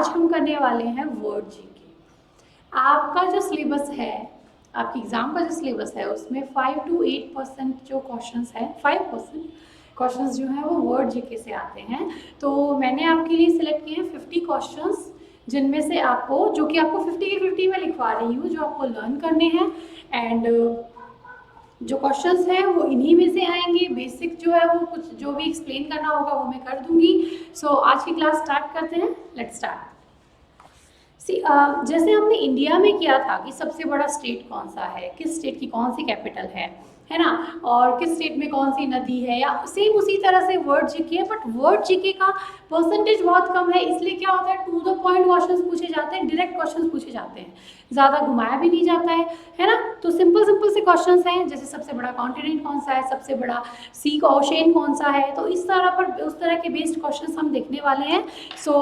आज हम करने वाले हैं वर्ड जीके। आपका जो सिलेबस है, आपकी एग्ज़ाम का जो सिलेबस है उसमें 5 to 8% जो क्वेश्चंस हैं, 5% क्वेश्चंस जो हैं वो वर्ड जीके से आते हैं। तो मैंने आपके लिए सिलेक्ट किए हैं 50 क्वेश्चंस, जिनमें से आपको, जो कि आपको 50 के 50 मैं लिखवा रही हूँ, जो आपको लर्न करने हैं। एंड जो क्वेश्चंस हैं वो इन्हीं में से आएंगे। बेसिक जो है वो कुछ जो भी एक्सप्लेन करना होगा वो मैं कर दूंगी। सो आज की क्लास स्टार्ट करते हैं। Let's start. जैसे हमने इंडिया में किया था कि सबसे बड़ा स्टेट कौन सा है, किस स्टेट की कौन सी कैपिटल है ना, और किस स्टेट में कौन सी नदी है, या सेम उसी तरह से वर्ड जीके है। बट वर्ड जीके का परसेंटेज बहुत कम है, इसलिए क्या होता है, टू द पॉइंट क्वेश्चंस पूछे जाते हैं, डायरेक्ट क्वेश्चंस पूछे जाते हैं, ज़्यादा घुमाया भी नहीं जाता है ना। तो सिंपल सिंपल से क्वेश्चंस हैं, जैसे सबसे बड़ा कॉन्टिनेंट कौन सा है, सबसे बड़ा सी का ओशन कौन सा है। तो इस तरह पर उस तरह के बेस्ड क्वेश्चंस हम देखने वाले हैं। So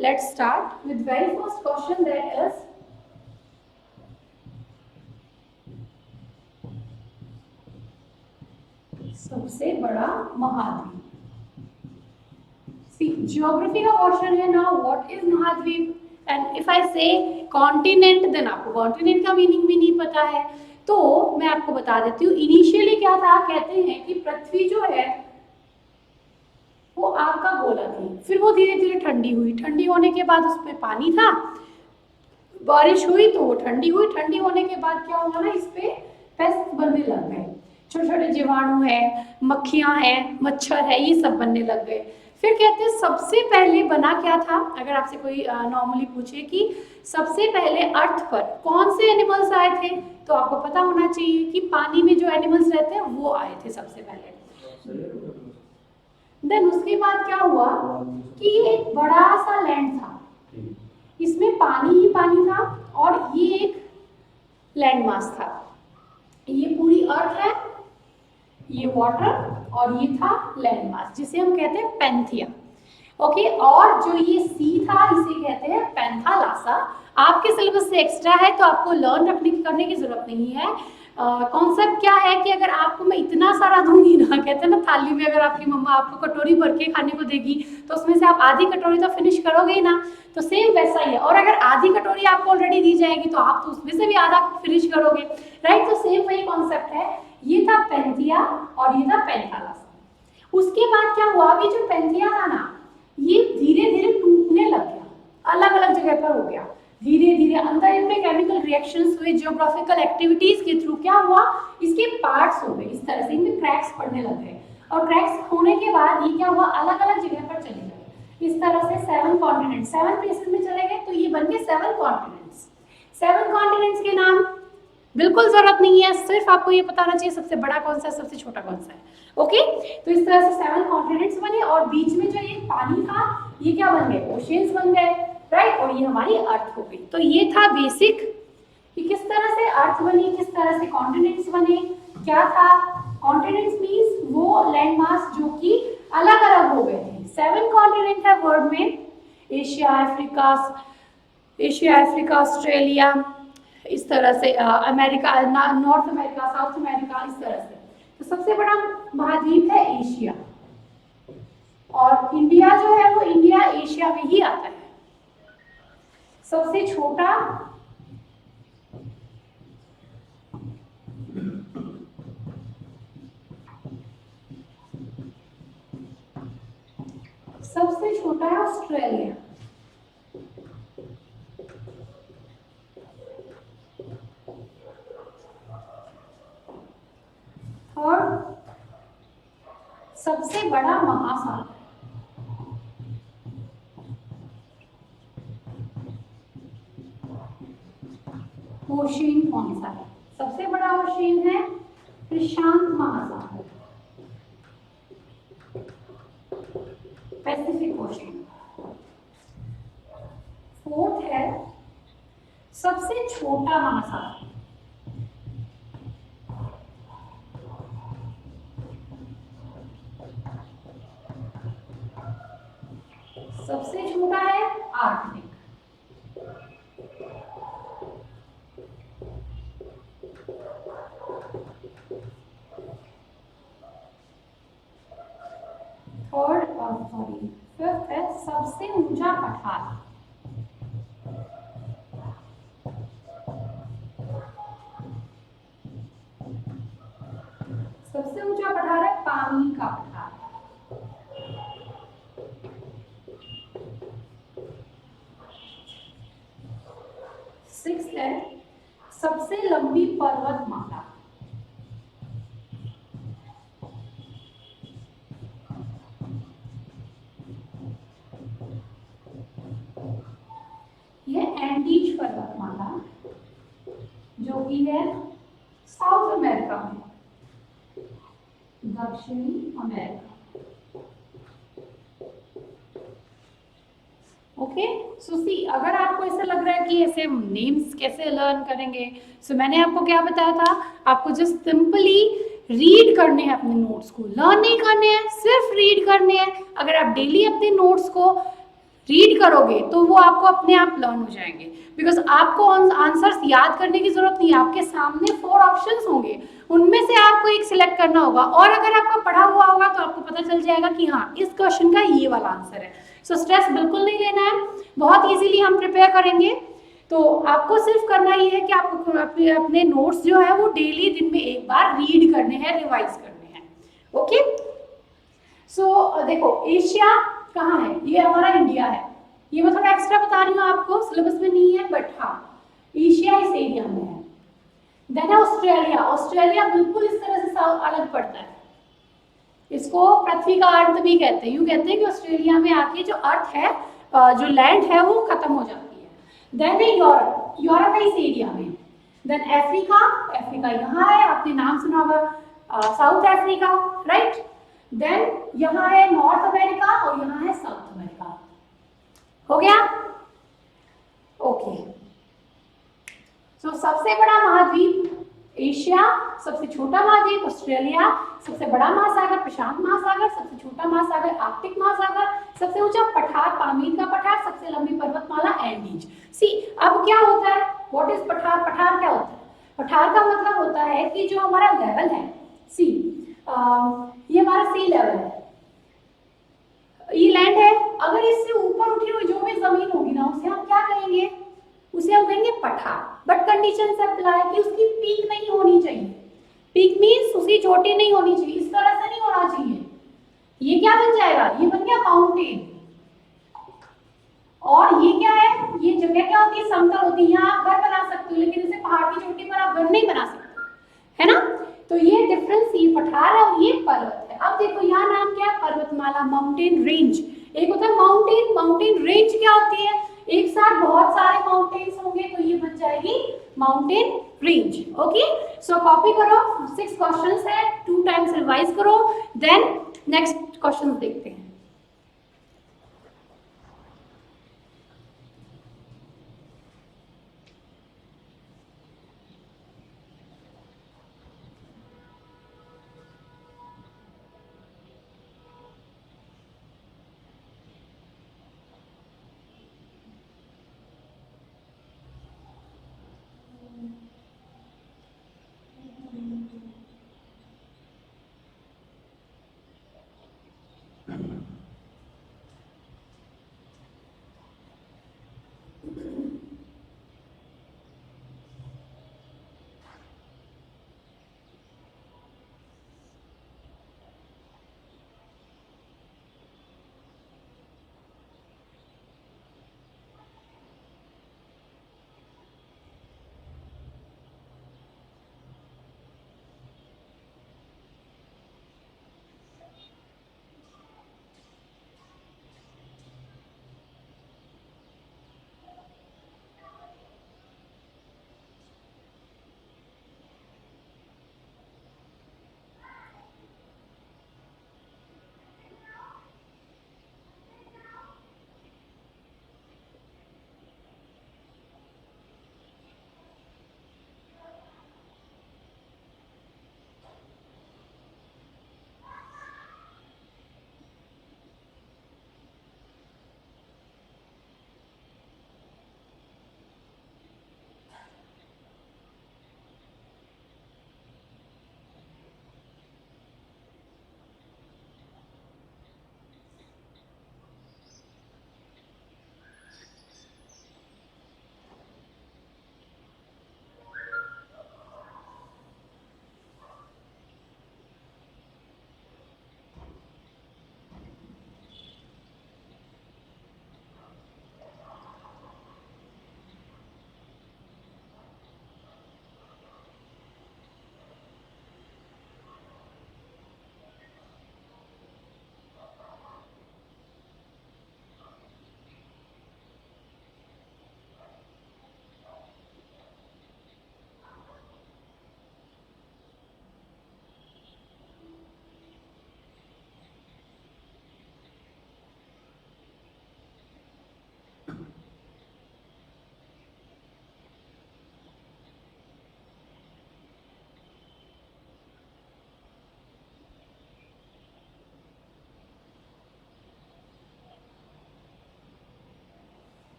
let's start with very first question, that is सबसे बड़ा महाद्वीप। ज्योग्राफी का क्वेश्चन है ना, व्हाट इज महाद्वीप, एंड इफ आई से कॉन्टिनेंट, देन आपको कॉन्टिनेंट का मीनिंग भी नहीं पता है। तो मैं आपको बता देती हूँ, इनिशियली क्या था, कहते हैं कि पृथ्वी जो है वो आग का गोला थी, फिर वो धीरे धीरे ठंडी हुई, ठंडी होने के बाद उसमें पानी था, बारिश हुई तो वो ठंडी हुई, ठंडी होने के बाद क्या हुआ ना, इस पे पेस्ट बनने लग गए, छोटे छोटे जीवाणु है, मक्खियां हैं, मच्छर है, ये सब बनने लग गए। फिर कहते हैं सबसे पहले बना क्या था, अगर आपसे कोई नॉर्मली पूछे कि सबसे पहले अर्थ पर कौन से एनिमल्स आए थे, तो आपको पता होना चाहिए कि पानी में जो एनिमल्स रहते हैं वो आए थे सबसे पहले। देन उसके बाद क्या हुआ कि ये एक बड़ा सा लैंड था, इसमें पानी ही पानी था, और ये एक लैंड मास था, ये पूरी अर्थ है, ये वाटर, और ये था लैंड मास, जिसे हम कहते हैं पैंथिया। ओके, और जो ये सी था इसे कहते हैं पैंथालासा। आपके सिलेबस से एक्स्ट्रा है तो आपको लर्न करने की जरूरत नहीं है। कॉन्सेप्ट क्या है कि अगर आपको मैं इतना सारा दूंगी ना, कहते हैं ना थाली में अगर आपकी मम्मा आपको कटोरी भर के खाने को देगी तो उसमें से आप आधी कटोरी तो फिनिश करोगे ही ना, तो सेम वैसा ही है। और अगर आधी कटोरी आपको ऑलरेडी दी जाएगी तो आप तो उसमें से भी आधा फिनिश करोगे, राइट। तो सेम वही कॉन्सेप्ट है, ये था पैंथिया और ये था पैंथालासा। उसके बाद क्या हुआ, अभी जो पैंथिया था ना, ये धीरे धीरे टूटने लग गया, अलग अलग जगह पर हो गया, धीरे धीरे अंदर इनमें केमिकल रिएक्शंस हुए, जियोग्राफिकल एक्टिविटीज के थ्रू क्या हुआ, इसके पार्ट्स हो गए, इस तरह से इनमें क्रैक्स पड़ने लग गए, और क्रैक्स होने के बाद ये क्या हुआ, अलग अलग जगह पर चले गए। इस तरह से 7 कॉन्टिनेंट 7 प्लेसेस में चले गए, तो ये बन गए 7 कॉन्टिनेंट्स। 7 कॉन्टिनेंट्स के नाम बिल्कुल जरूरत नहीं है, सिर्फ आपको ये पता होना चाहिए सबसे बड़ा कौन सा है, सबसे छोटा कौन सा है। ओके, तो इस तरह से 7 कॉन्टिनेंट्स बने, और बीच में जो ये पानी था ये क्या बन गए, ओशियंस बन गए, राइट। और ये हमारी अर्थ हो गई। तो ये था बेसिक कि किस तरह से अर्थ बनी, किस तरह से कॉन्टिनेंट्स बने। क्या था, कॉन्टिनेंट्स मींस वो लैंड मास जो कि अलग अलग हो गए थे। 7 कॉन्टिनेंट है वर्ल्ड में, एशिया, अफ्रीका, ऑस्ट्रेलिया, इस तरह से America, north America, south America, इस तरह से। तो सबसे बड़ा महाद्वीप है एशिया, और इंडिया जो है वो इंडिया एशिया में ही आता है। सबसे छोटा है ऑस्ट्रेलिया, और सबसे बड़ा महासागर ओशियन कौन सा है, सबसे बड़ा ओशियन है प्रशांत महासागर, पैसिफिक ओशियन। फोर्थ है सबसे छोटा महासागर, सबसे छोटा है आर्कटिक। फिफ्थ है सबसे ऊंचा पठार, का पठार। सिक्स है सबसे लंबी पर्वतमाला। ये एंडीज पर्वतमाला जो कि है साउथ अमेरिका में, दक्षिणी अमेरिका। ओके, सो सी अगर आपको ऐसा लग रहा है कि ऐसे नेम्स कैसे लर्न करेंगे, सो मैंने आपको क्या बताया था, आपको जस्ट सिंपली रीड करने हैं अपने नोट्स को, लर्न नहीं करने हैं, सिर्फ रीड करने हैं। अगर आप डेली अपने नोट्स को रीड करोगे तो वो आपको अपने आप लर्न हो जाएंगे, बिकॉज आपको आंसर्स याद करने की जरूरत नहीं है। आपके सामने 4 ऑप्शंस होंगे, उनमें से आपको एक सिलेक्ट करना होगा, और अगर आपका पढ़ा हुआ होगा तो आपको पता चल जाएगा कि हाँ इस क्वेश्चन का ये वाला आंसर है। सो स्ट्रेस बिल्कुल नहीं लेना है, बहुत इजीली हम प्रिपेयर करेंगे। तो आपको सिर्फ करना ये है कि आपको अपने नोट्स जो है वो डेली दिन में एक बार रीड करने हैं, रिवाइज करने हैं। ओके, सो देखो एशिया कहाँ है, ये हमारा इंडिया है। ये मैं थोड़ा एक्स्ट्रा बता रही हूँ आपको, सिलेबस में नहीं है बट हाँ एशिया इस एरिया में है। देन है ऑस्ट्रेलिया। ऑस्ट्रेलिया बिल्कुल इस तरह से अलग पड़ता है, इसको पृथ्वी का अर्थ भी कहते हैं। यूं कहते हैं कि ऑस्ट्रेलिया में आके जो अर्थ है, जो लैंड है वो खत्म हो जाती है। देन है यूरोप। यूरोप है इस एरिया में। Then Africa. अफ्रीका यहाँ है, आपने नाम सुना होगा साउथ अफ्रीका, राइट। देन यहाँ है नॉर्थ अमेरिका और यहाँ है साउथ अमेरिका। हो गया? ओके, सो सबसे बड़ा महाद्वीप एशिया, सबसे छोटा महाद्वीप ऑस्ट्रेलिया, सबसे बड़ा महासागर प्रशांत महासागर, सबसे छोटा महासागर आर्कटिक महासागर, सबसे ऊंचा पठार पामीर का पठार, सबसे लंबी पर्वतमाला एंडीज। सी अब क्या होता है, व्हाट इज पठार? पठार क्या होता है? पठार का मतलब होता है कि जो हमारा लेवल है, सी ये हमारा सी लेवल है, ये लैंड है, अगर इससे ऊपर उठी हुई जो भी जमीन होगी ना उसे हम क्या कहेंगे? उसे हम कहेंगे पठार। बट कंडीशन से अप्लाई कि उसकी पीक नहीं होनी चाहिए। पीक मीन्स उसकी चोटी नहीं होनी चाहिए, इस तरह से नहीं होना चाहिए। ये क्या बन जाएगा? ये बन गया माउंटेन। और ये क्या है? ये जगह क्या होती है? समतल होती है। यहाँ आप घर बना सकते हो, लेकिन इसे पहाड़ की चोटी पर आप घर नहीं बना सकते, है ना। तो ये डिफरेंस, ये पठार है और ये पर्वत है। अब देखो यहाँ नाम क्या है? पर्वतमाला, माउंटेन रेंज। एक होता है माउंटेन, माउंटेन रेंज क्या होती है? एक साथ बहुत सारे माउंटेन्स होंगे तो ये बन जाएगी माउंटेन रेंज। ओके, सो कॉपी करो, 6 क्वेश्चंस है, 2 टाइम्स रिवाइज करो, देन नेक्स्ट क्वेश्चन देखते हैं।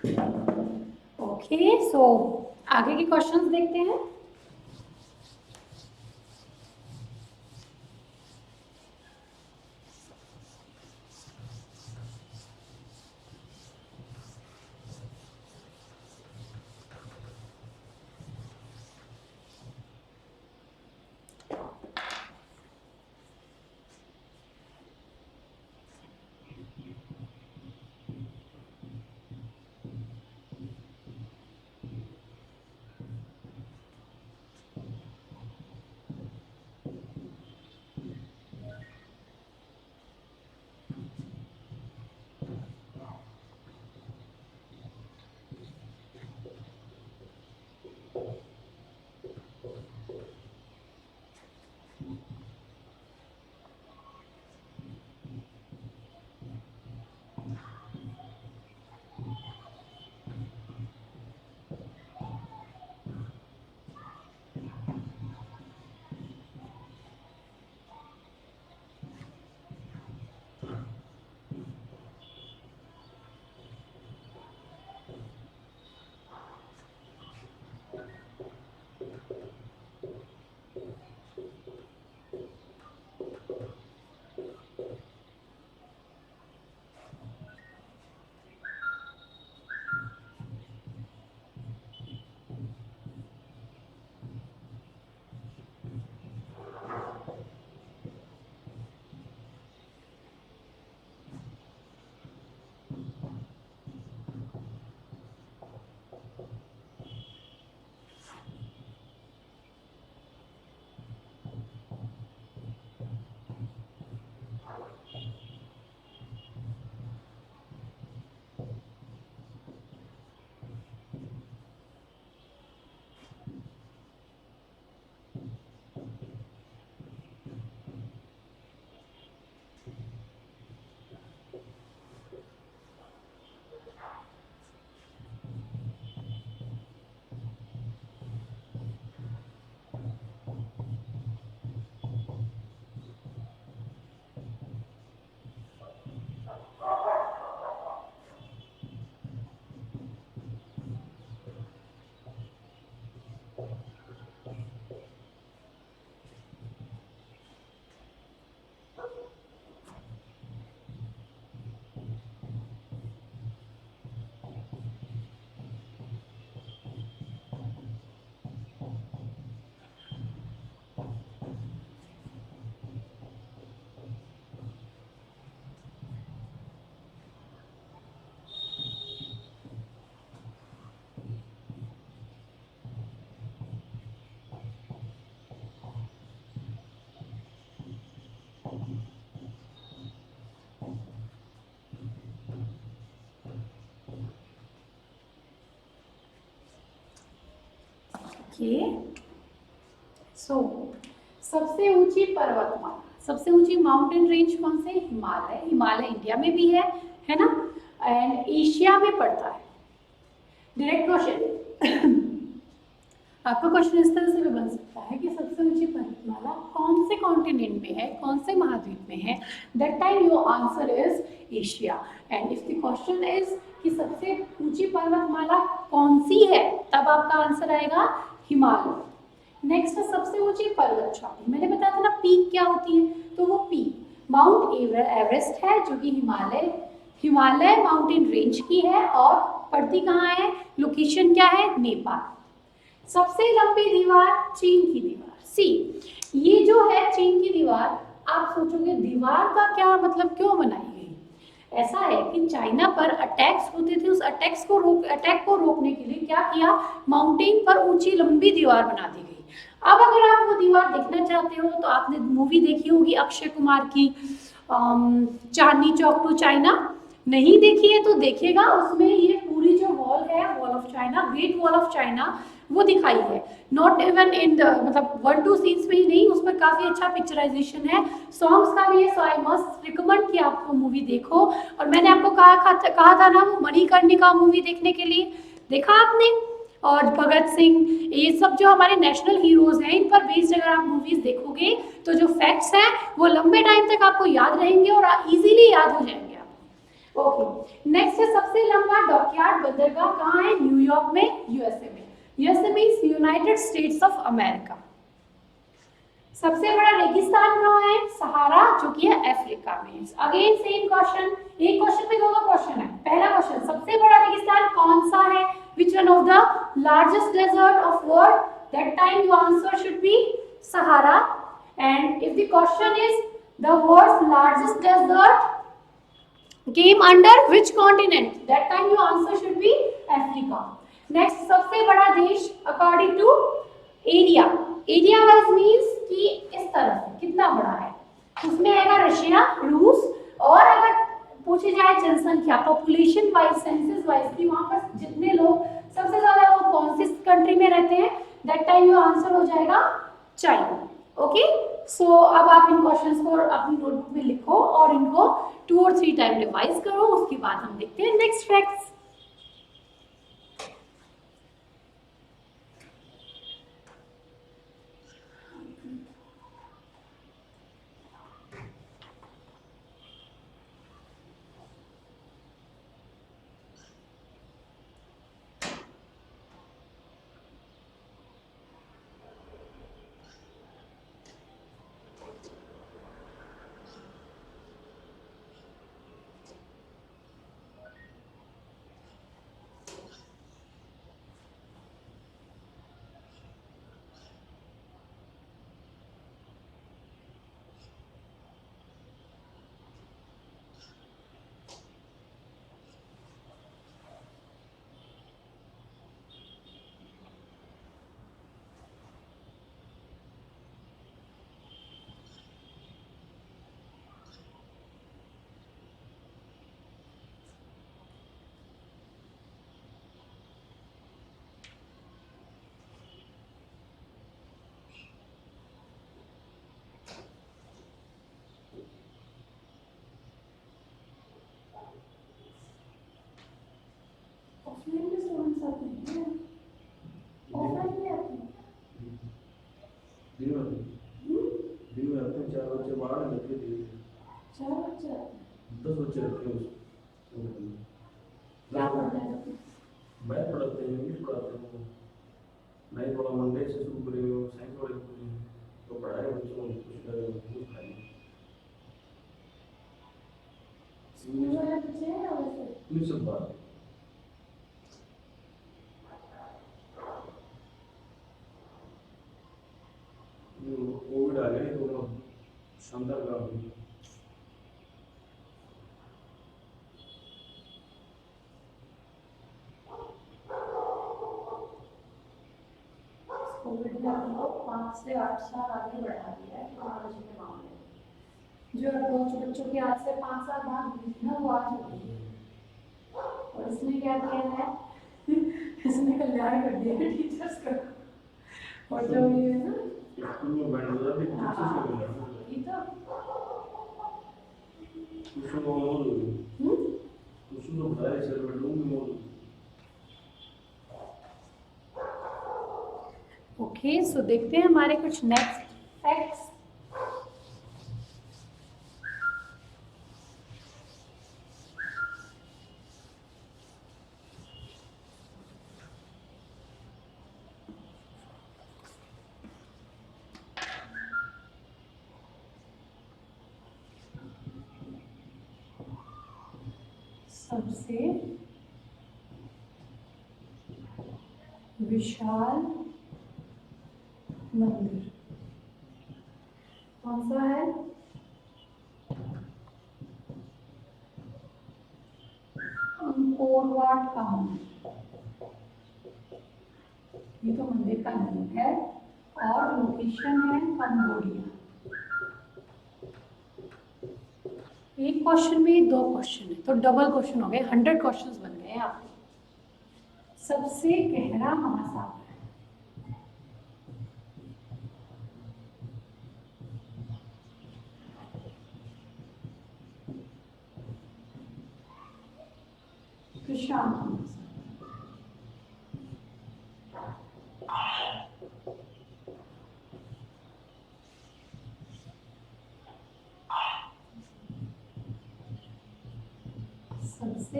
ओके, सो आगे के क्वेश्चंस देखते हैं। ओके, सो सबसे ऊंची पर्वतमाला, सबसे ऊंची माउंटेन रेंज कौन से? हिमालय। हिमालय इंडिया में भी है ना, एंड एशिया में पड़ता है। डायरेक्ट क्वेश्चन आपका क्वेश्चन इस तरह से भी बन सकता है कि सबसे ऊंची पर्वतमाला कौन से कॉन्टिनेंट में है, कौन से महाद्वीप में है? That time your answer is Asia. And if the question is कि सबसे ऊंची पर्वतमाला कौन सी है, तब आपका आंसर आएगा हिमालय। नेक्स्ट है सबसे ऊंची पर्वत श्रेणी। मैंने बताया था ना पीक क्या होती है, तो वो पीक माउंट एवरेस्ट है, जो कि हिमालय माउंटेन रेंज की है और पड़ती कहाँ है, लोकेशन क्या है, नेपाल। सबसे लंबी दीवार चीन की दीवार। सी, ये जो है चीन की दीवार, आप सोचोगे दीवार का क्या मतलब, क्यों बनाई गई? ऐसा है कि चाइना पर अटैक्स होते थे, उस अटैक को रोकने के लिए क्या किया, माउंटेन पर ऊंची लंबी दीवार बना दी गई। अब अगर आप वो दीवार देखना चाहते हो तो आपने मूवी देखी होगी अक्षय कुमार की चांदनी चौक टू चाइना। नहीं देखी है तो देखिएगा, उसमें ये पूरी जो वॉल है, wall of China, great wall of China, वो दिखाई है। नॉट इवन इन द मतलब 1-2 सीन्स में ही नहीं, उस पर काफी अच्छा पिक्चराइजेशन है, सॉन्ग्स का भी है। सो आई मस्ट रिकमेंड कि आप वो मूवी देखो। और मैंने आपको कहा था ना वो मणिकर्णिका मूवी देखने के लिए, देखा आपने? और भगत सिंह, ये सब जो हमारे नेशनल हीरोज हैं, इन पर बेस्ड अगर आप मूवीज देखोगे तो जो फैक्ट्स हैं वो लंबे टाइम तक आपको याद रहेंगे और इजीली याद हो जाएंगे आपको। ओके, नेक्स्ट है सबसे लंबा डॉकयार्ड बंदरगाह कहाँ है? न्यूयॉर्क में, यूएसए में। USA means United states of America. सबसे बड़ा रेगिस्तान कहाँ है? सहारा, जो कि है अफ्रीका में। अगेन सेम क्वेश्चन, एक क्वेश्चन में दो क्वेश्चन है। पहला क्वेश्चन, सबसे बड़ा रेगिस्तान कौन सा है? Which one of the largest desert of world? That time your answer should be Sahara. And if the question is the world's largest desert came under which continent? That time your answer should be Africa. Next, सबसे बड़ा देश according to area. Area wise means कि इस तरह से कितना बड़ा है, उसमें आएगा रशिया, रूस। और अगर पूछी जाए जनसंख्या, पॉपुलेशन वाइज, सेंसस वाइज कि वहां पर जितने लोग, सबसे ज्यादा लोग कौन सी कंट्री में रहते हैं, दैट टाइम योर आंसर हो जाएगा चाइना। ओके, सो अब आप इन क्वेश्चंस को अपनी नोटबुक में लिखो और इनको 2 और 3 टाइम रिवाइज करो। उसके बाद हम देखते हैं नेक्स्ट फैक्ट्स। ऑफलाइन में स्टूडेंट्स आते हैं, ऑफलाइन में आते हैं, दिन में आते हैं। 4 बच्चे बाहर रहते हैं, 4 बच्चे आते हैं, 10 बच्चे रहते हैं। क्या पढ़ते हैं? मैथ पढ़ाते हैं, इंग्लिश पढ़ाते हैं। नहीं थोड़ा मंडे से शुरू करेंगे, साइंस वाले तो पढ़ाए बच्चों को कुछ कुछ खाएंगे। स्कूल वाले बच्चे हैं या वैसे? ये सब बात कोविड आ गया तो शानदार काम हुई। कोविड ने हमको 5 से 8 साल आगे बढ़ा दिया है टेक्नोलॉजी के मामले में। जो अप्रोच बच्चों के आज से 5 साल बाद हुई थी ना, वो आज हो रही है। और इसने क्या किया है? इसने कल्याण कर दिया है टीचर्स का। और जो ये है ना, स्कूल में बैठ गया भी टीचर्स से मिला ये तो ट्यूशन में मौज होगी। ट्यूशन तो पढ़ाए सर बेडरूम में मौज। ओके, सो देखते हैं हमारे कुछ नेक्स्ट फैक्ट्स। सबसे विशाल मंदिर कौन सा है? अंकोर वाट का मंदिर। ये तो मंदिर का नाम है और लोकेशन है कंबोडिया। एक क्वेश्चन में 2 क्वेश्चन है तो डबल क्वेश्चन हो गए, 100 क्वेश्चंस बन गए आपके। सबसे गहरा महासागर प्रशांत महासागर।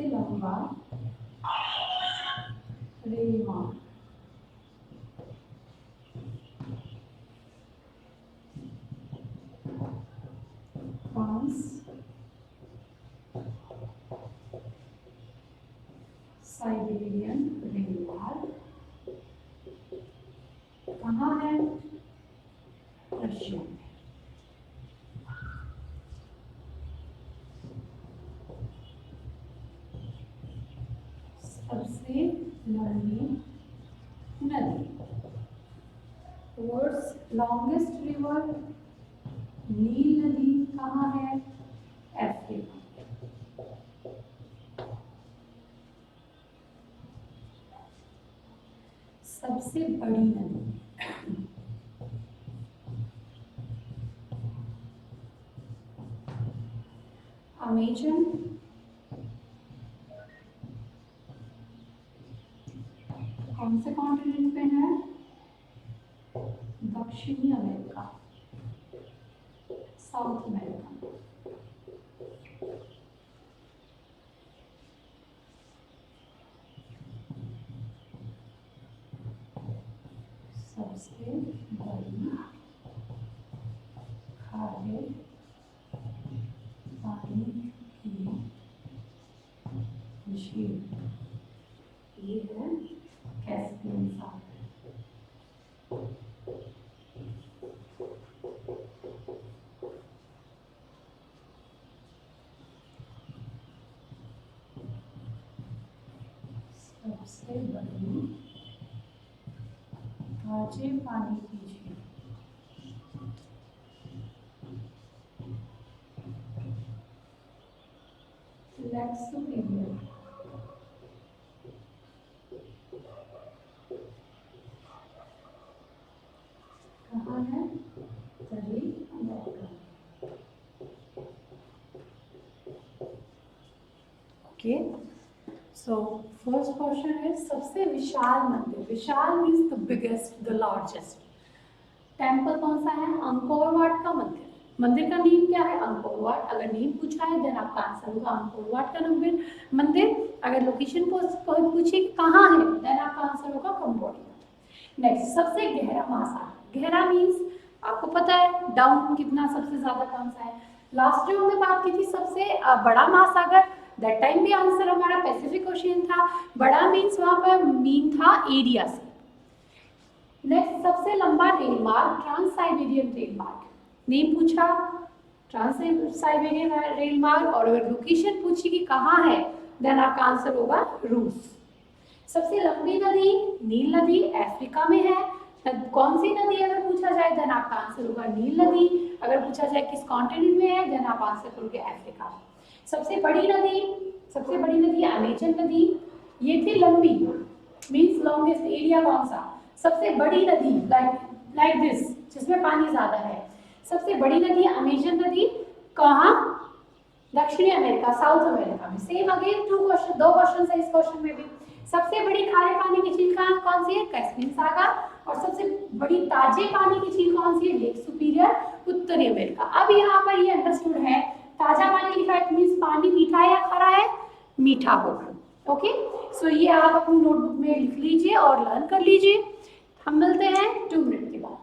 लंबा रेल मार्ग, ट्रांस साइबेरियन रेल मार्ग कहाँ है? रशिया में। सबसे लंबी नदी, वर्ल्ड्स लॉन्गेस्ट रिवर, नील नदी कहाँ है? अफ्रीका। सबसे बड़ी नदी, अमेजन, कौन से कॉन्टिनेंट पे है? दक्षिणी अमेरिका, साउथ अमेरिका। सबसे बड़ी खारे पानी की झील, ये है कैस्पियन सागर। सबसे बड़ी ताजे पानी की झील, लेक सुपीरियर, कहाँ है? उत्तरी America. Okay, so first question है सबसे विशाल मंदिर। विशाल means the biggest, the largest. Temple कौन सा है? अंकोर वाट का मंदिर। मंदिर का नेम क्या है? Angkor Wat. अगर नेम पूछा है देन आपका आंसर होगा अंकोर वाट का मंदिर। अगर लोकेशन पूछे कहाँ है देन आपका आंसर होगा कंबोडिया। नेक्स्ट, सबसे गहरा महासागर। गहरा मीन्स आपको पता है डाउन कितना, सबसे ज्यादा कौन सा है? लास्ट टाइम हमने बात की थी सबसे बड़ा महासागर, दैट टाइम भी आंसर हमारा पैसिफिक ओशियन था। बड़ा मीन्स वहां पर मीन था एरिया से। नेक्स्ट, सबसे लंबा रेल मार्ग, ट्रांस साइबेरियन रेल मार्ग। नेम पूछा ट्रांस साइबेरियन रेल मार्ग, और अगर लोकेशन पूछी कि कहाँ है देन आपका आंसर होगा रूस। सबसे लंबी नदी नील नदी, अफ्रीका में है। कौन सी नदी अगर पूछा जाए देन आपका आंसर होगा नील नदी। अगर पूछा जाए किस कॉन्टिनेंट में है देन आप आंसर करोगे अफ्रीका। सबसे बड़ी नदी अमेजन नदी। ये थी लंबी मीन्स लॉन्गेस्ट। एरिया कौन सा? सबसे बड़ी नदी लाइक दिस, जिसमें पानी ज्यादा है। सबसे बड़ी नदी अमेजन नदी, कहाँ? दक्षिणी अमेरिका, साउथ अमेरिका में। सेम अगेन दो क्वेश्चन है इस क्वेश्चन में भी। सबसे बड़ी खारे पानी की झील कौन सी है? कैस्पियन सागर। और सबसे बड़ी ताजे पानी की झील कौन सी है? लेक सुपीरियर, उत्तरी अमेरिका। अब यहाँ पर ये अंडरस्टूड है, ताजा पानी लिखा है मीन्स पानी मीठा है या खारा है? मीठा होगा। ओके, सो ये आप अपनी नोटबुक में लिख लीजिए और लर्न कर लीजिए। हम मिलते हैं 2 मिनट के बाद।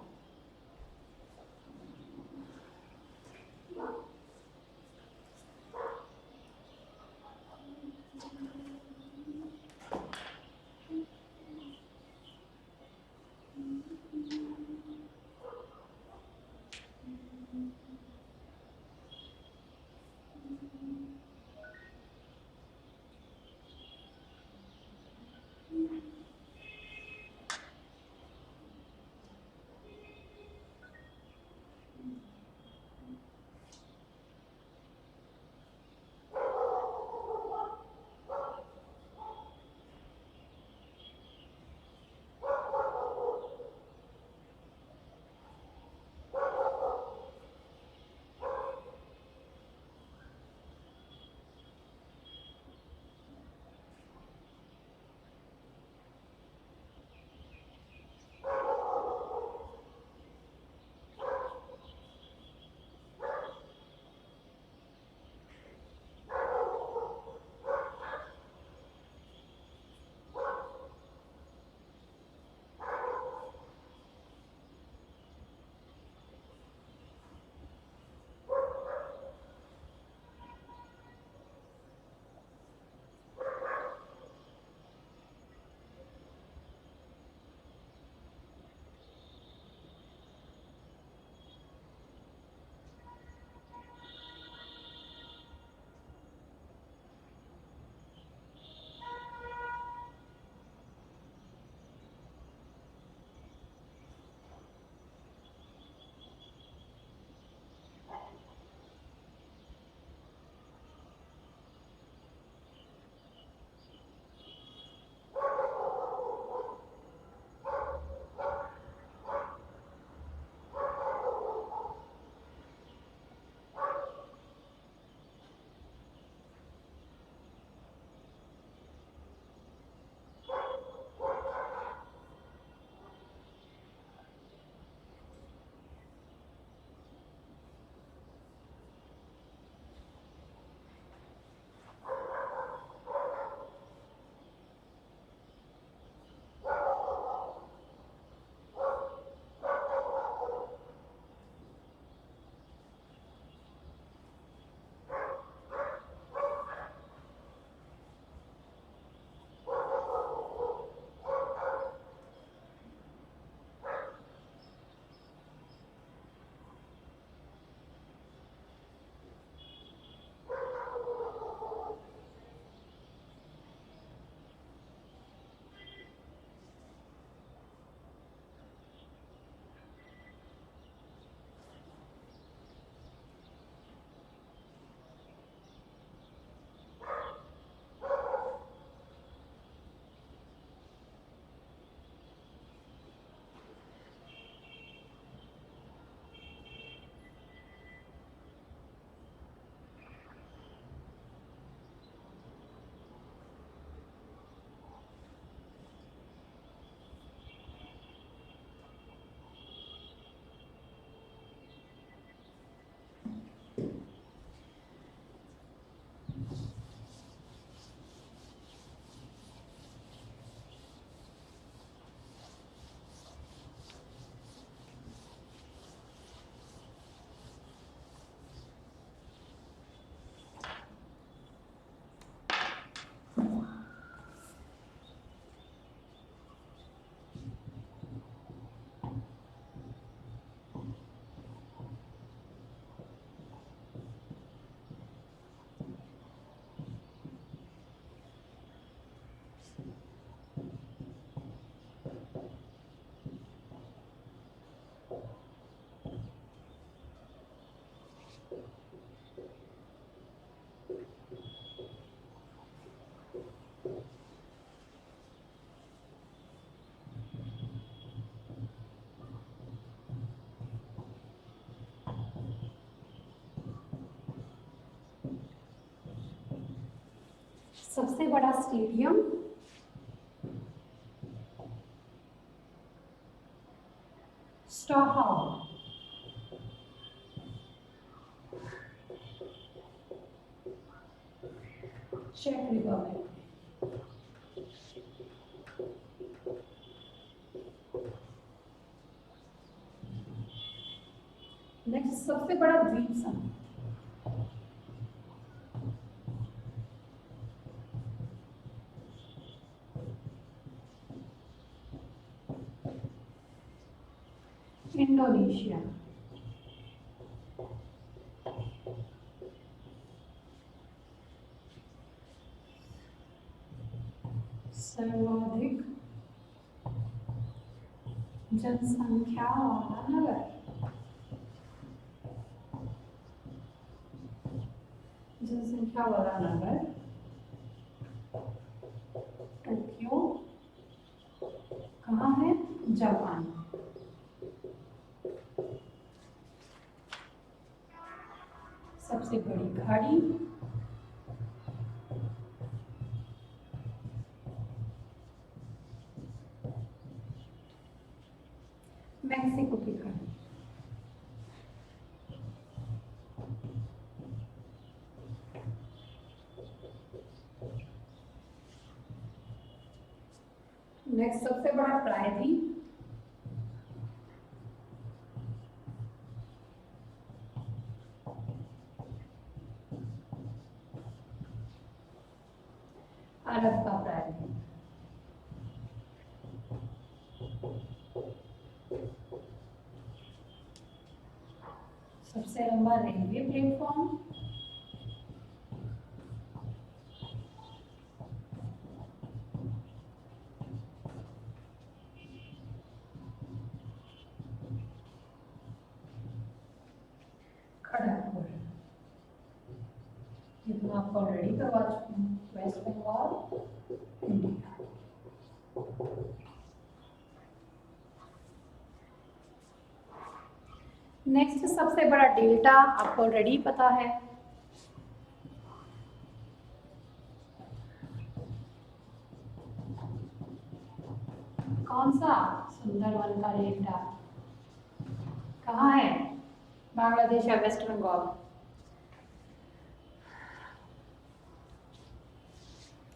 सबसे बड़ा स्टेडियम, स्टॉकहोम। चेक रिपब्लिक। नेक्स्ट सबसे बड़ा द्वीप समूह, इंडोनेशिया। सर्वाधिक जनसंख्या वाला नगर, जनसंख्या वाला नगर टोक्यो। कहाँ है? जापान। सबसे बड़ी खाड़ी, मैक्सिको की खाड़ी। नेक्स्ट सबसे बड़ा प्रायद्वीप, अरब का प्रायद्वीप। सबसे लंबा रेलवे प्लेटफॉर्म, खड़गपुर। ये तो मैं आपको ऑलरेडी करवा चुकी हूँ। Waste Bengal, India. नेक्स्ट सबसे बड़ा डेल्टा, आपको ऑलरेडी पता है, कौन सा? सुंदरवन का डेल्टा। कहाँ है? बांग्लादेश या वेस्ट बंगाल?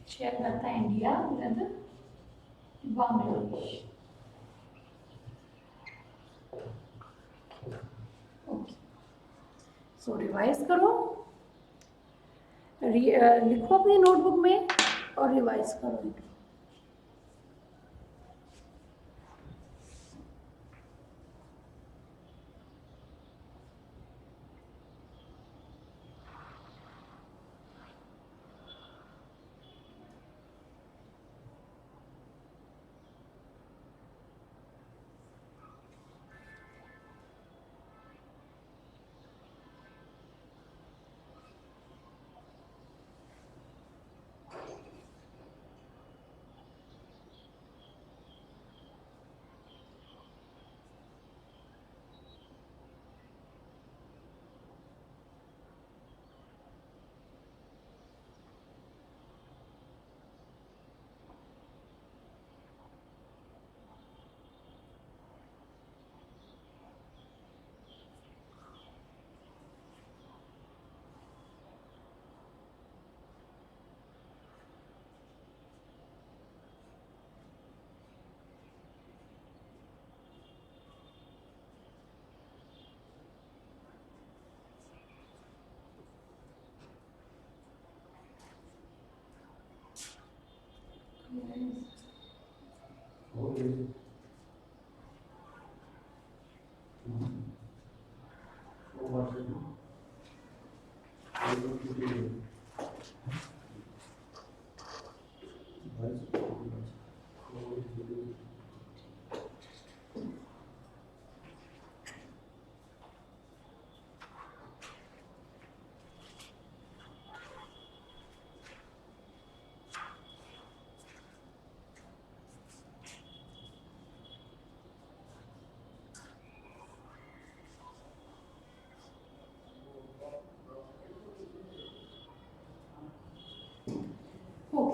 शेयर करता है India with Bangladesh. Okay, so revise करो, लिखो अपनी नोटबुक में और रिवाइज करो।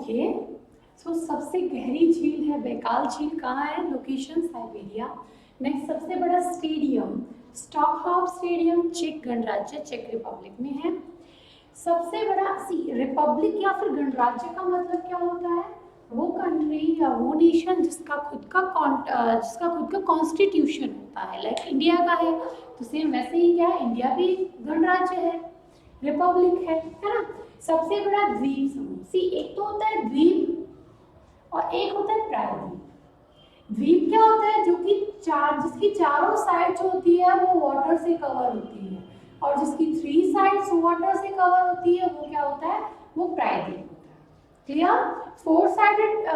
ओके, सो सबसे गहरी झील है बैकाल झील, कहाँ है? Location Siberia. नेक्स्ट, सबसे बड़ा स्टेडियम स्टॉकहोम स्टेडियम, चेक गणराज्य चेक रिपब्लिक में है। सबसे बड़ा रिपब्लिक या फिर गणराज्य का मतलब क्या होता है? वो कंट्री या वो नेशन जिसका खुद का कॉन्स्टिट्यूशन होता है, लाइक इंडिया का है, तो सेम वैसे ही क्या है, इंडिया भी गणराज्य है, रिपब्लिक है ना। सबसे बड़ा द्वीप समूह, एक तो होता है द्वीप और एक होता है प्रायद्वीप। द्वीप क्या होता है? जो कि जिसकी चारों साइड जो होती है वो वाटर से कवर होती है, और जिसकी 3 साइड्स वाटर से कवर होती है वो क्या होता है? वो प्रायद्वीप होता है। क्लियर? 4 साइडेड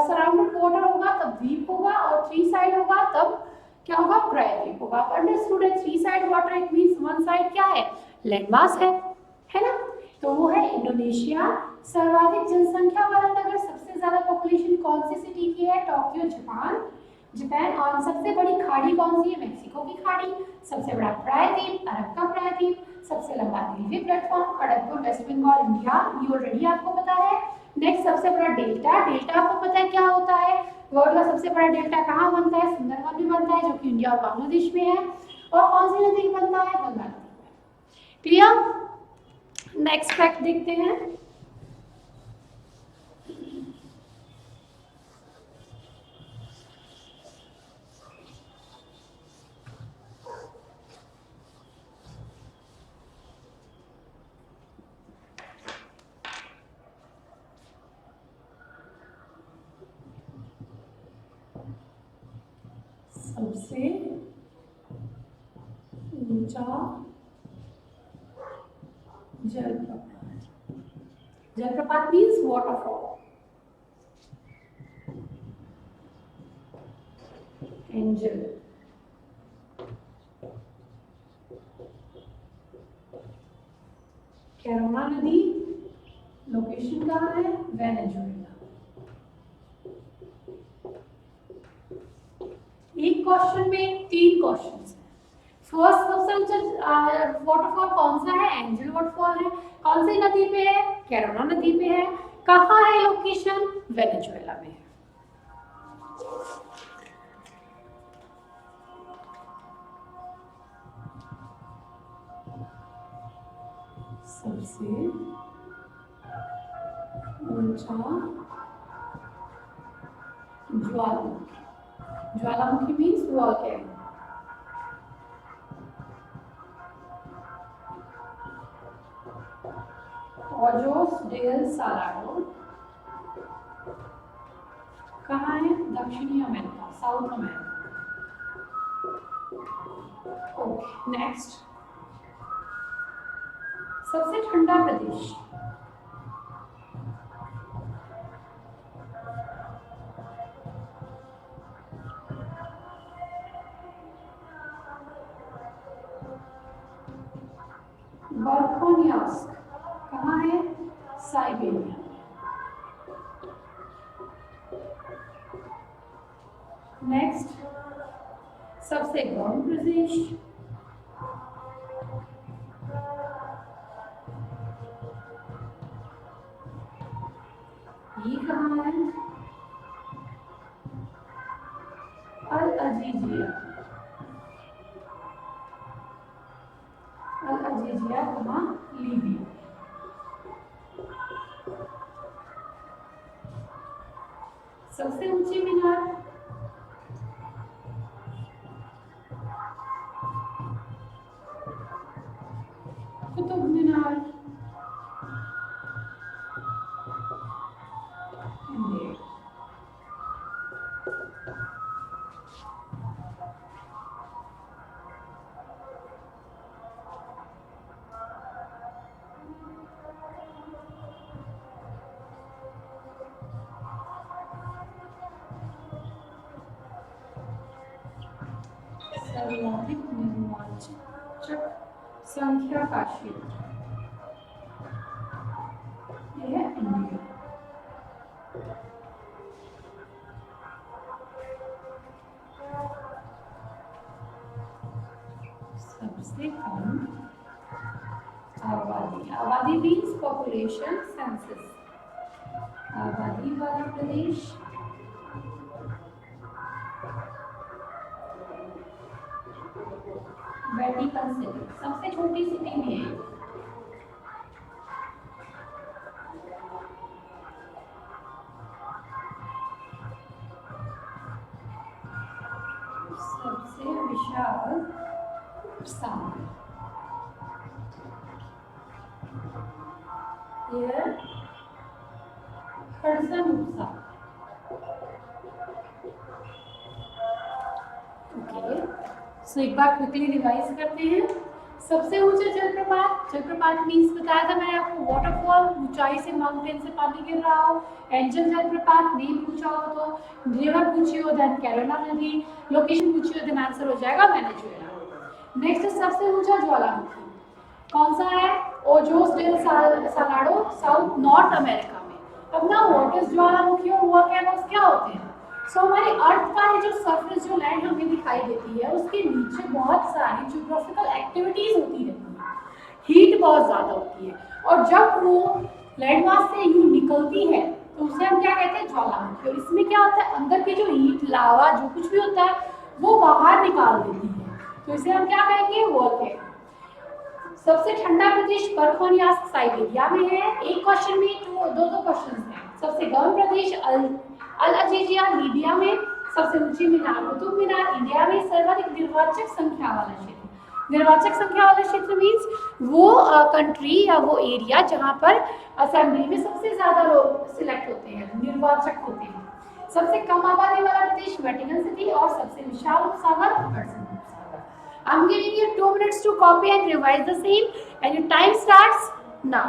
सराउंडेड वाटर होगा तब द्वीप होगा, और 3 साइड होगा तब क्या होगा? प्रायद्वीप होगा। अंडरस्टूड है? 3 side water it means 1 side क्या है? लैंडमास है ना। तो वो है इंडोनेशिया। सर्वाधिक जनसंख्या वाला नगर, सबसे ज्यादा पॉपुलेशन कौन सी सिटी की है? Tokyo, Japan. और सबसे बड़ी खाड़ी कौन सी है? मेक्सिको की खाड़ी। सबसे बड़ा प्रायद्वीप अरब का प्रायद्वीप। सबसे लंबा railway platform Kharagpur, west Bengal, India, ये ऑलरेडी आपको पता है। नेक्स्ट, सबसे बड़ा डेल्टा आपको पता है क्या होता है? वर्ल्ड का सबसे बड़ा डेल्टा कहाँ बनता है? सुंदरबन में बनता है, जो कि इंडिया और बांग्लादेश में है। और कौन सी नदी बनता है? गंगा नदी। क्लियर? नेक्स्ट फैक्ट देखते हैं। सबसे ऊंचा जलप्रपात मीन्स वाटरफॉल, एंजल। कैरोना नदी, लोकेशन कहाँ है? वेनेजुएला। एक क्वेश्चन में 3 क्वेश्चंस हैं। फर्स्ट सबसे ऊंचा वाटरफॉल कौन सा है? एंजल वाटरफॉल है। कौन सी नदी पे है? कैरोना नदी पे है। कहाँ है लोकेशन? वेनेजुएला में है। सबसे ऊंचा ज्वालामुखी मीन्स वॉल्केनो। ऑजोस डेल सालाडो कहाँ है? दक्षिणी America, south America. Okay, next, सबसे ठंडा प्रदेश। बर्फोनियास्क कहाँ है? साइबेरिया। नेक्स्ट, सबसे गर्म प्रदेश। ये कहाँ है? अल अजीजिया। अल अजीजिया कहाँ? लीबिया। सबसे ऊंची मीनार। कुतुब मीनार, इंडिया। सर्वाधिक निर्वाचक संख्या का क्षेत्र, यह है इंडिया। सबसे कम आबादी, आबादी मीन्स पॉपुलेशन, सेंसस। आबादी नदी वाला प्रदेश, वेटिकन सिटी, सबसे छोटी सिटी भी है। सबसे विशाल सागर, ये हडसन उपसागर। ओके, सो एक बार क्विकली रिवाइज करते हैं। सबसे ऊंचा जलप्रपात, जलप्रपात मीन्स बताया था मैंने आपको वाटरफॉल, ऊंचाई से माउंटेन से पानी गिर रहा हो। एंजल जलप्रपात, नेम पूछा हो तो, रिवर पूछी हो देन कैरोना नदी, लोकेशन पूछी हो देन आंसर हो जाएगा वेनेजुएला। नेक्स्ट सबसे ऊंचा ज्वालामुखी कौन सा है? Ojos del Salado, South North America में। अब ना व्हाट इज ज्वालामुखी और वोल्केनोस क्या होते हैं? सो हमारी अर्थ का जो सरफेस, जो लैंड हमें दिखाई देती है, उसके नीचे बहुत सारी जियोग्राफिकल एक्टिविटीज होती रहती है, हीट बहुत ज्यादा होती है, और जब वो लैंड मास से यूं निकलती है तो उसे हम क्या कहते हैं? ज्वालामुखी। और इसमें क्या होता है, अंदर की जो हीट, लावा, जो कुछ भी होता है वो बाहर निकाल देती है, तो इसे हम क्या कहेंगे? वोल्केनो। सबसे ठंडा प्रदेश परखोनियास साइबेरिया में है। एक क्वेश्चन में दो क्वेश्चन हैं। सबसे गर्म प्रदेश अल अजीजिया लीबिया में। सबसे ऊंची मीनार कुतुब मीनार इंडिया में। सर्वाधिक निर्वाचक संख्या वाला क्षेत्र, निर्वाचक संख्या वाला क्षेत्र मीन्स वो कंट्री या वो एरिया जहां पर असेंबली में सबसे ज्यादा लोग सिलेक्ट होते हैं, निर्वाचक होते हैं। सबसे कम आबादी वाला प्रदेश वेटिकन सिटी, और सबसे विशाल उपसागर Hudson उपसागर। I'm giving you 2 minutes to copy and revise the same, and your time starts now.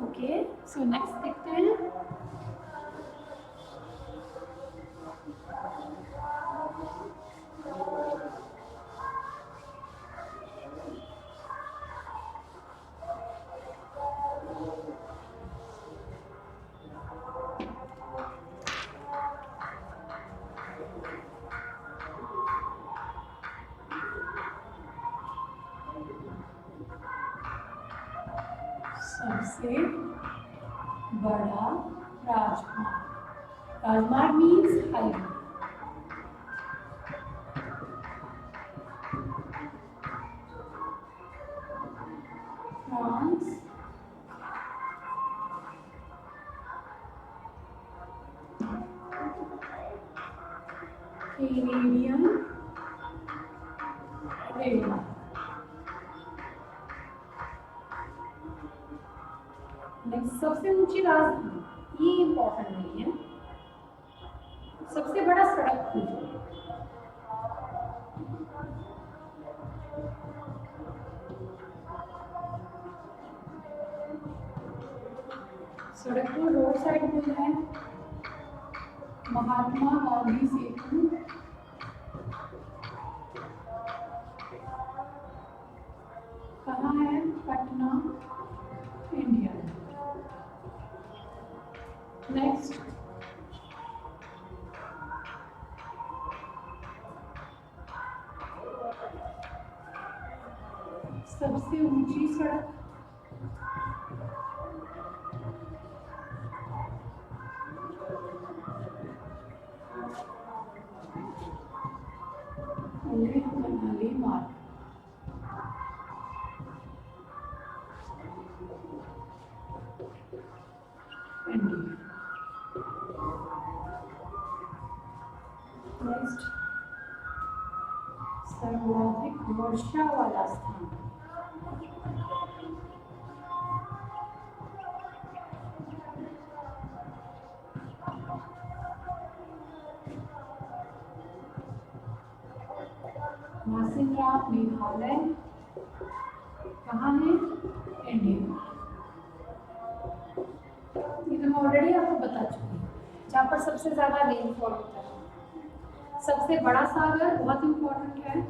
Okay, so next देखते हैं। सबसे बड़ा राजमार्ग, राजमार्ग मीन्स हाईवे। फ्रांस के कैनेडियन रेल। नेक्स्ट, सबसे ऊंची राजधानी, ये इंपॉर्टेंट नहीं है। सबसे बड़ा सड़क पुल, सड़क पुल रोड साइड पुल है। महात्मा गांधी सेतु, कहाँ है? पटना, इंडिया। नेक्स्ट, सबसे ऊंची सड़क, लेह मनाली मार्ग। नेक्स्ट, सर्वाधिक वर्षा वाला स्थान, मासिनराम, मेघालय, कहाँ है? इंडिया। ये तो मैं ऑलरेडी आपको बता चुकी हूँ। जहाँ पर सबसे ज्यादा रेनफॉल होता है। सबसे बड़ा सागर बहुत इंपॉर्टेंट है,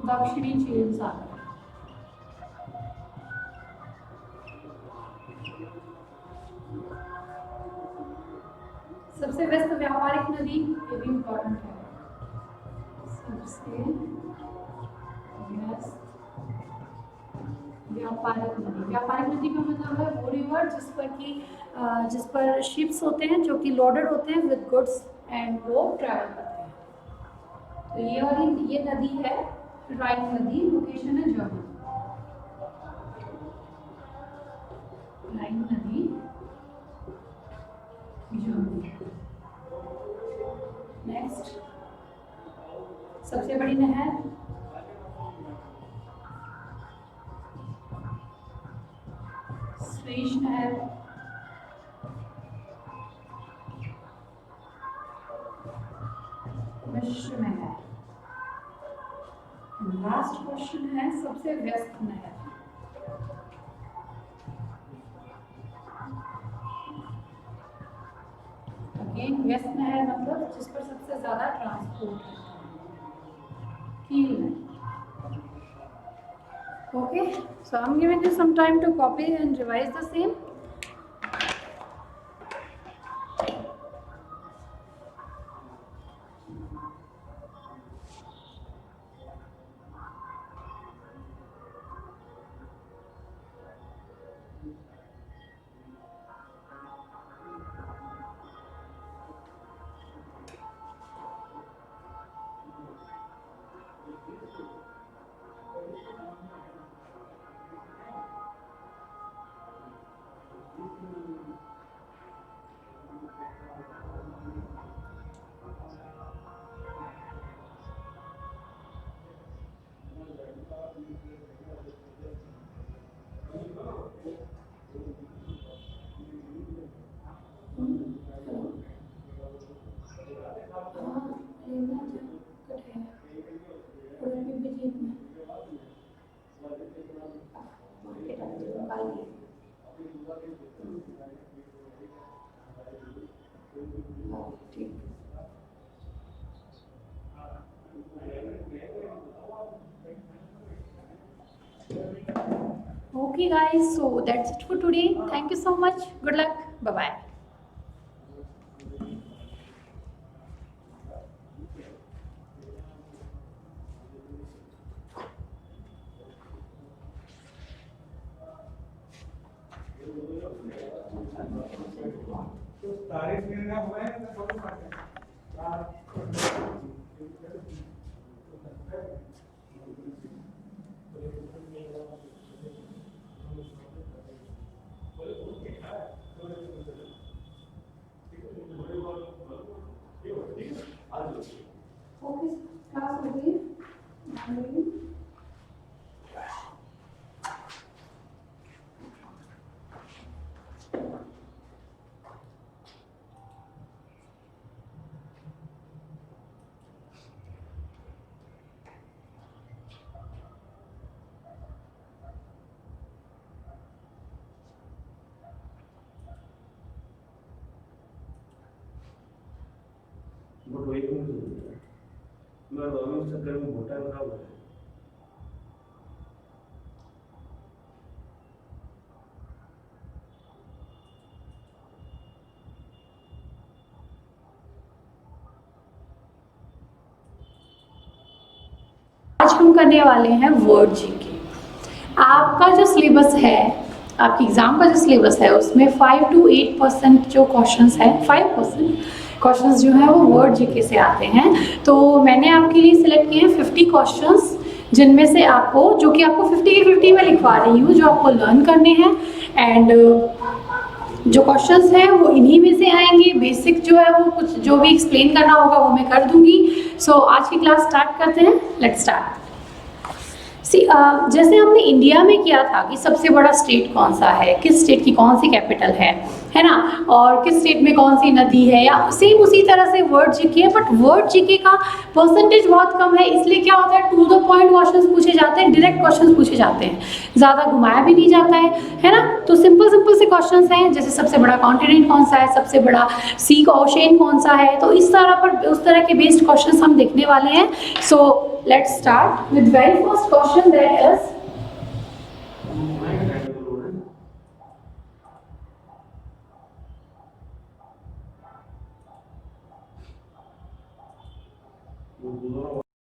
दक्षिणी चीन सागर। सबसे व्यस्त व्यापारिक नदी, ये भी इंपॉर्टेंट है। सबसे व्यस्त व्यापारिक नदी, व्यापारिक नदी का मतलब है वो रिवर जिस पर शिप्स होते हैं जो कि लोडेड होते हैं विद गुड्स एंड वो ट्रैवल करते हैं। तो ये नदी है राइन नदी, लोकेशन है जर्मनी। राइन नदी जर्मनी। नेक्स्ट, सबसे बड़ी नहर, स्वेज नहर। मिश्र में है। लास्ट क्वेश्चन है, सबसे व्यस्त नहर, अगेन व्यस्त नहर मतलब जिस पर सबसे ज्यादा ट्रांसपोर्ट है, कील नहर। Okay, so I'm giving you some time to copy and revise the same. Okay guys, so that's it for today. Thank you so much. Good luck. Bye bye. तारीफ मिलना हुआ है तो बहुत बात है। क्लास हो गई? बट वही क्यों नहीं होता? मैं दोनों चक्कर में बहुत टाइम खराब हो गया। आज हम करने वाले हैं वर्ड जीके। आपका जो सिलेबस है, आपके एग्ज़ाम का जो सिलेबस है, उसमें 5 to 8% जो क्वेश्चंस हैं, 5% क्वेश्चंस जो हैं वो वर्ड जीके से आते हैं। तो मैंने आपके लिए सिलेक्ट किए हैं 50 क्वेश्चंस, जिनमें से आपको, जो कि आपको 50 के 50 मैं लिखवा रही हूँ, जो आपको लर्न करने हैं। एंड जो क्वेश्चंस हैं वो इन्हीं में से आएंगे। बेसिक जो है वो कुछ जो भी एक्सप्लेन करना होगा वो मैं कर दूंगी। सो आज की क्लास स्टार्ट करते हैं। Let's start. जैसे हमने इंडिया में किया था कि सबसे बड़ा स्टेट कौन सा है, किस स्टेट की कौन सी कैपिटल है ना, और किस स्टेट में कौन सी नदी है, या सेम उसी तरह से वर्ड जीके है। बट वर्ड जीके का परसेंटेज बहुत कम है, इसलिए क्या होता है, टू द पॉइंट क्वेश्चंस पूछे जाते हैं, डायरेक्ट क्वेश्चंस पूछे जाते हैं, ज़्यादा घुमाया भी नहीं जाता है ना। तो सिंपल सिंपल से क्वेश्चंस हैं, जैसे सबसे बड़ा कॉन्टिनेंट कौन सा है, सबसे बड़ा सी का ओशियन कौन सा है। तो इस तरह पर, उस तरह के बेस्ड क्वेश्चंस हम देखने वाले हैं। So let's start with very first question, that is